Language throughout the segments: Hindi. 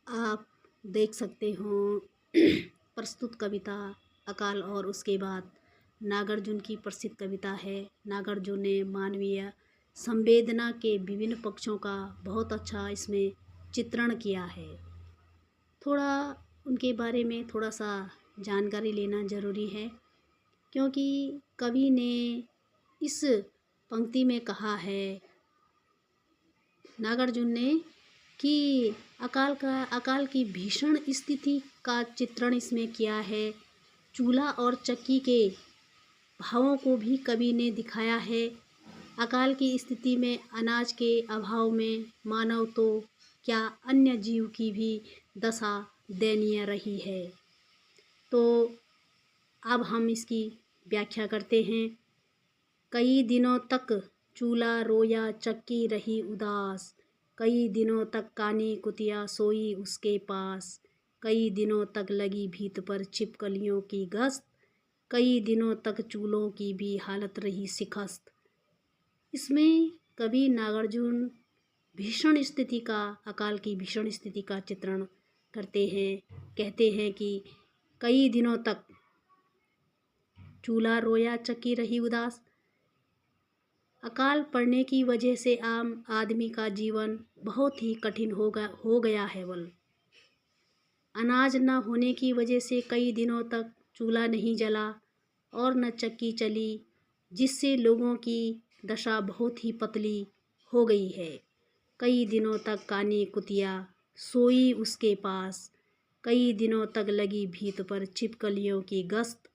आप देख सकते हो प्रस्तुत कविता अकाल और उसके बाद नागार्जुन की प्रसिद्ध कविता है। नागार्जुन ने मानवीय संवेदना के विभिन्न पक्षों का बहुत अच्छा इसमें चित्रण किया है। थोड़ा उनके बारे में थोड़ा सा जानकारी लेना ज़रूरी है, क्योंकि कवि ने इस पंक्ति में कहा है, नागार्जुन ने, कि अकाल की भीषण स्थिति का चित्रण इसमें किया है। चूल्हा और चक्की के भावों को भी कवि ने दिखाया है। अकाल की स्थिति में अनाज के अभाव में मानव तो क्या अन्य जीव की भी दशा दयनीय रही है। तो अब हम इसकी व्याख्या करते हैं। कई दिनों तक चूल्हा रोया, चक्की रही उदास, कई दिनों तक कानी कुतिया सोई उसके पास, कई दिनों तक लगी भीत पर छिपकलियों की गश्त, कई दिनों तक चूल्हों की भी हालत रही शिकस्त। इसमें कवि नागार्जुन भीषण स्थिति का, अकाल की भीषण स्थिति का चित्रण करते हैं। कहते हैं कि कई दिनों तक चूल्हा रोया, चक्की रही उदास। अकाल पड़ने की वजह से आम आदमी का जीवन बहुत ही कठिन हो गया है। अनाज न होने की वजह से कई दिनों तक चूल्हा नहीं जला और न चक्की चली, जिससे लोगों की दशा बहुत ही पतली हो गई है। कई दिनों तक कानी कुतिया सोई उसके पास, कई दिनों तक लगी भीत पर छिपकलियों की गश्त।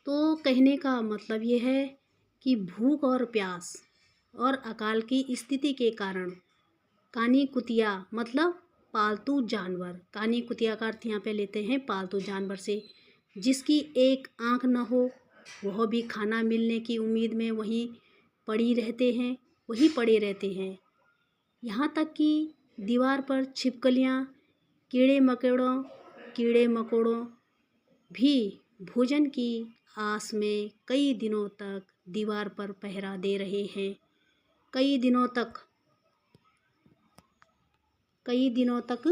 तो कहने का मतलब ये है कि भूख और प्यास और अकाल की स्थिति के कारण कानी कुतिया मतलब पालतू जानवर, कानी कुतिया का अर्थ यहाँ पे लेते हैं पालतू जानवर से, जिसकी एक आंख न हो, वह भी खाना मिलने की उम्मीद में वहीं पड़े रहते हैं। यहाँ तक कि दीवार पर छिपकलियाँ, कीड़े मकोड़ों भी भोजन की आस में कई दिनों तक दीवार पर पहरा दे रहे हैं। कई दिनों तक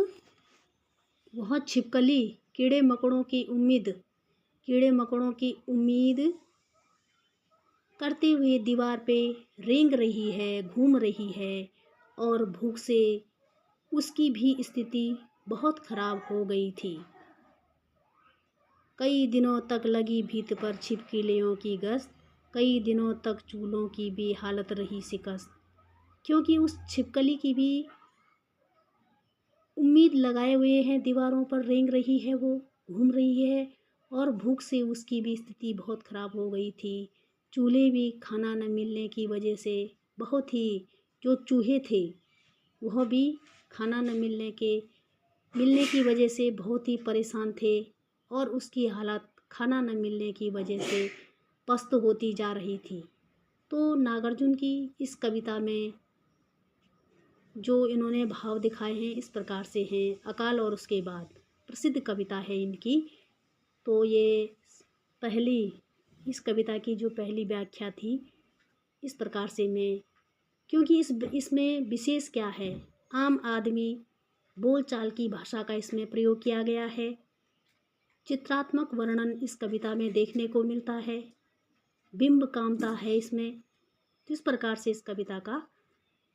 वह छिपकली कीड़े मकोड़ों की उम्मीद करते हुए दीवार पे रेंग रही है, घूम रही है, और भूख से उसकी भी स्थिति बहुत खराब हो गई थी। कई दिनों तक लगी भीत पर छिपकलियों की गश्त, कई दिनों तक चूल्हों की भी हालत रही शिकस्त, क्योंकि उस छिपकली की भी उम्मीद लगाए हुए हैं, दीवारों पर रेंग रही है, वो घूम रही है, और भूख से उसकी भी स्थिति बहुत ख़राब हो गई थी। चूल्हे भी खाना न मिलने की वजह से बहुत ही, जो चूहे थे वह भी खाना न मिलने की वजह से बहुत ही परेशान थे, और उसकी हालत खाना न मिलने की वजह से पस्त होती जा रही थी। तो नागार्जुन की इस कविता में जो इन्होंने भाव दिखाए हैं इस प्रकार से हैं। अकाल और उसके बाद प्रसिद्ध कविता है इनकी। तो ये इस कविता की जो पहली व्याख्या थी, इस प्रकार से मैं, क्योंकि इसमें विशेष क्या है, आम आदमी बोलचाल की भाषा का इसमें प्रयोग किया गया है। चित्रात्मक वर्णन इस कविता में देखने को मिलता है, बिंब कामता है इसमें। तो इस प्रकार से इस कविता का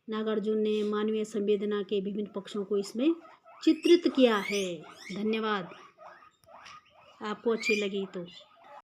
नागार्जुन ने मानवीय संवेदना के विभिन्न पक्षों को इसमें चित्रित किया है। धन्यवाद। आपको अच्छी लगी तो